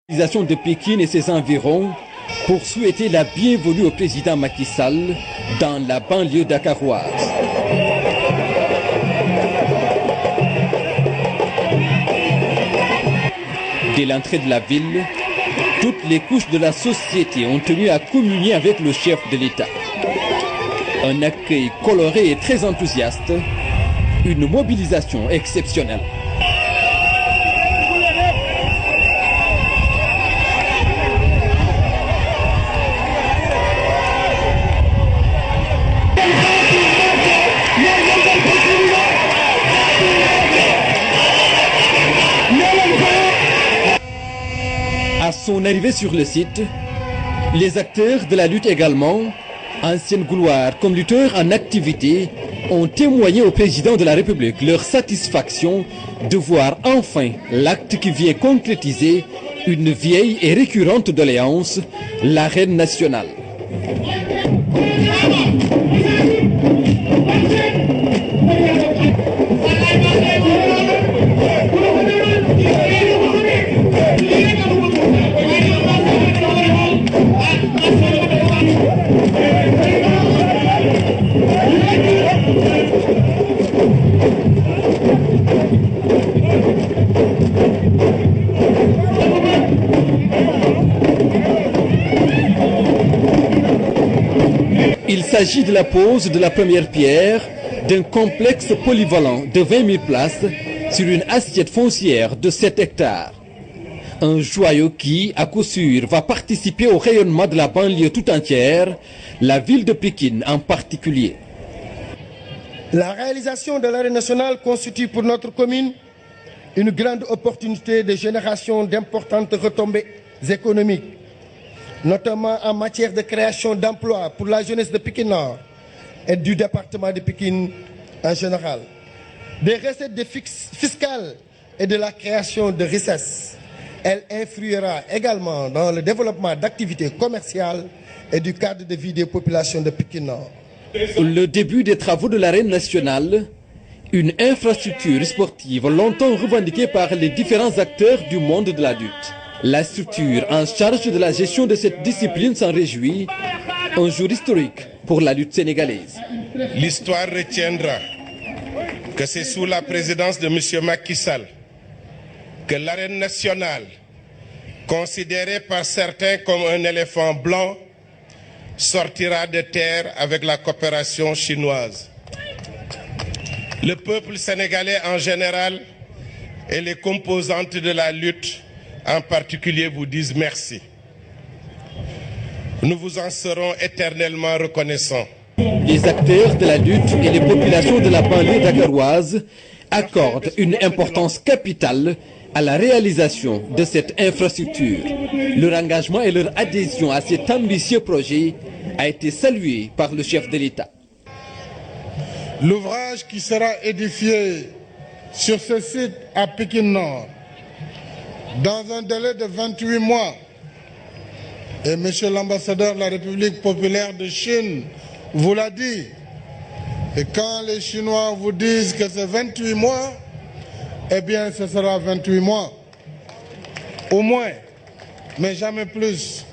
L'organisation de Pékin et ses environs pour souhaiter la bienvenue au président Macky Sall dans la banlieue dakaroise. Dès l'entrée de la ville, toutes les couches de la société ont tenu à communier avec le chef de l'État. Un accueil coloré et très enthousiaste, une mobilisation exceptionnelle. À son arrivée sur le site, les acteurs de la lutte également, anciennes gloires comme lutteurs en activité, ont témoigné au président de la République leur satisfaction de voir enfin l'acte qui vient concrétiser une vieille et récurrente doléance, l'arène nationale. Il s'agit de la pose de la première pierre d'un complexe polyvalent de 20 000 places sur une assiette foncière de 7 hectares. Un joyau qui, à coup sûr, va participer au rayonnement de la banlieue tout entière, la ville de Pékin en particulier. La réalisation de l'arène nationale constitue pour notre commune une grande opportunité de génération d'importantes retombées économiques, notamment en matière de création d'emplois pour la jeunesse de Pékin Nord et du département de Pékin en général, des recettes fiscales et de la création de richesses. Elle influera également dans le développement d'activités commerciales et du cadre de vie des populations de Pékin Nord. Le début des travaux de l'arène nationale, une infrastructure sportive longtemps revendiquée par les différents acteurs du monde de la lutte. La structure en charge de la gestion de cette discipline s'en réjouit, un jour historique pour la lutte sénégalaise. L'histoire retiendra que c'est sous la présidence de M. Macky Sall que l'arène nationale, considérée par certains comme un éléphant blanc, sortira de terre avec la coopération chinoise. Le peuple sénégalais en général et les composantes de la lutte en particulier vous disent merci. Nous vous en serons éternellement reconnaissants. Les acteurs de la lutte et les populations de la banlieue dakaroise accordent une importance capitale à la réalisation de cette infrastructure. Leur engagement et leur adhésion à cet ambitieux projet a été salué par le chef de l'État. L'ouvrage qui sera édifié sur ce site à Pékin Nord dans un délai de 28 mois, et Monsieur l'ambassadeur de la République populaire de Chine vous l'a dit, et quand les Chinois vous disent que c'est 28 mois, eh bien ce sera 28 mois, au moins, mais jamais plus.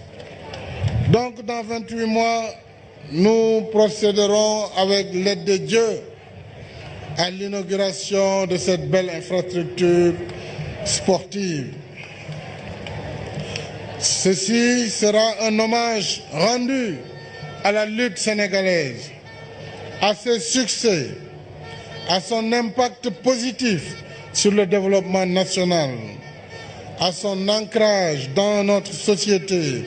Donc dans 28 mois, nous procéderons avec l'aide de Dieu à l'inauguration de cette belle infrastructure sportive. Ceci sera un hommage rendu à la lutte sénégalaise, à ses succès, à son impact positif sur le développement national, à son ancrage dans notre société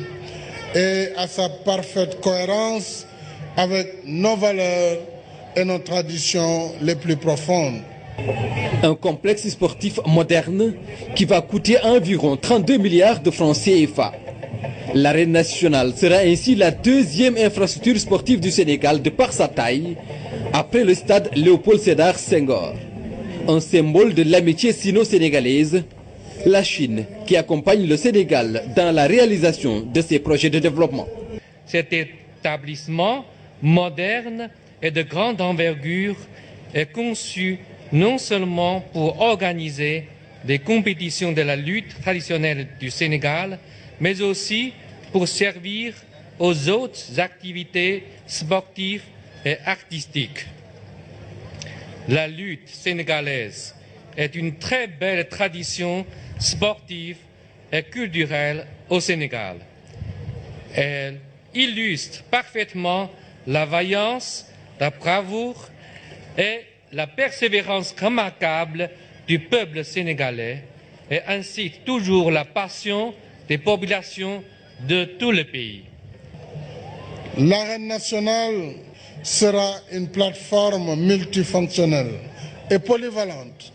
et à sa parfaite cohérence avec nos valeurs et nos traditions les plus profondes. Un complexe sportif moderne qui va coûter environ 32 milliards de francs CFA. L'arène nationale sera ainsi la deuxième infrastructure sportive du Sénégal de par sa taille, après le stade Léopold Sédar Senghor. Un symbole de l'amitié sino-sénégalaise, la Chine qui accompagne le Sénégal dans la réalisation de ses projets de développement. Cet établissement moderne et de grande envergure est conçu non seulement pour organiser des compétitions de la lutte traditionnelle du Sénégal, mais aussi pour servir aux autres activités sportives et artistiques. La lutte sénégalaise est une très belle tradition sportive et culturelle au Sénégal. Elle illustre parfaitement la vaillance, la bravoure et la persévérance remarquable du peuple sénégalais et incite toujours la passion des populations de tout le pays. L'arène nationale sera une plateforme multifonctionnelle et polyvalente,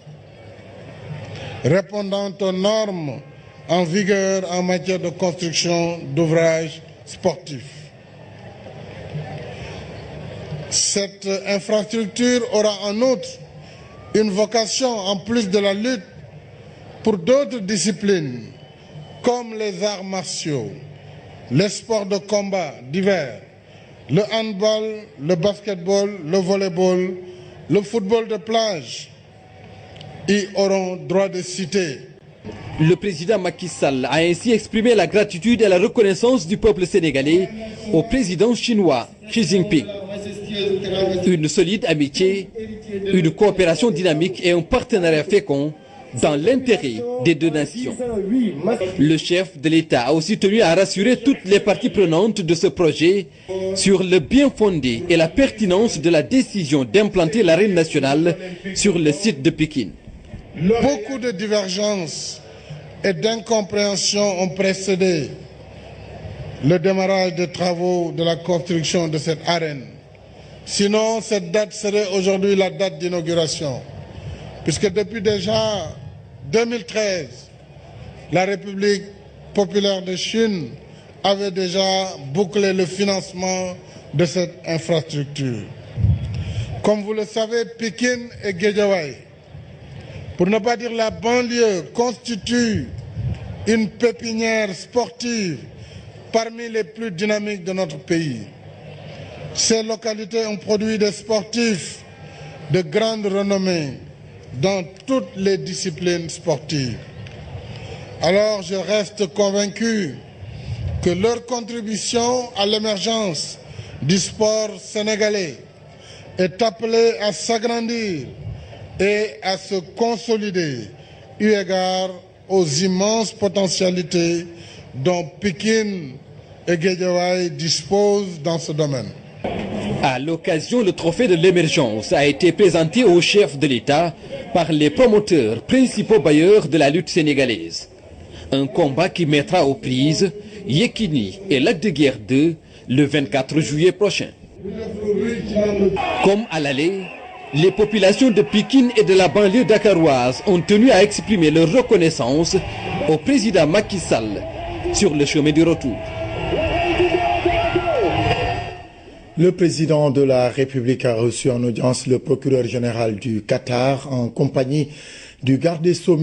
répondant aux normes en vigueur en matière de construction d'ouvrages sportifs. Cette infrastructure aura en outre une vocation, en plus de la lutte, pour d'autres disciplines, comme les arts martiaux, les sports de combat divers, le handball, le basketball, le volleyball, le football de plage, y auront droit de citer. Le président Macky Sall a ainsi exprimé la gratitude et la reconnaissance du peuple sénégalais au président chinois Xi Jinping. Une solide amitié, une coopération dynamique et un partenariat fécond dans l'intérêt des deux nations. Le chef de l'État a aussi tenu à rassurer toutes les parties prenantes de ce projet sur le bien fondé et la pertinence de la décision d'implanter l'arène nationale sur le site de Pékin. Beaucoup de divergences et d'incompréhensions ont précédé le démarrage des travaux de la construction de cette arène. Sinon, cette date serait aujourd'hui la date d'inauguration, puisque depuis déjà 2013, la République populaire de Chine avait déjà bouclé le financement de cette infrastructure. Comme vous le savez, Pékin et Guédiawaye, pour ne pas dire la banlieue, constituent une pépinière sportive parmi les plus dynamiques de notre pays. Ces localités ont produit des sportifs de grande renommée dans toutes les disciplines sportives. Alors je reste convaincu que leur contribution à l'émergence du sport sénégalais est appelée à s'agrandir et à se consolider eu égard aux immenses potentialités dont Pékin et Guédiawaye disposent dans ce domaine. À l'occasion, le trophée de l'émergence a été présenté au chef de l'État par les promoteurs principaux bailleurs de la lutte sénégalaise. Un combat qui mettra aux prises Yekini et Lac de Guiers 2 le 24 juillet prochain. Comme à l'aller, les populations de Pékin et de la banlieue dakaroise ont tenu à exprimer leur reconnaissance au président Macky Sall sur le chemin du retour. Le président de la République a reçu en audience le procureur général du Qatar en compagnie du garde des Sceaux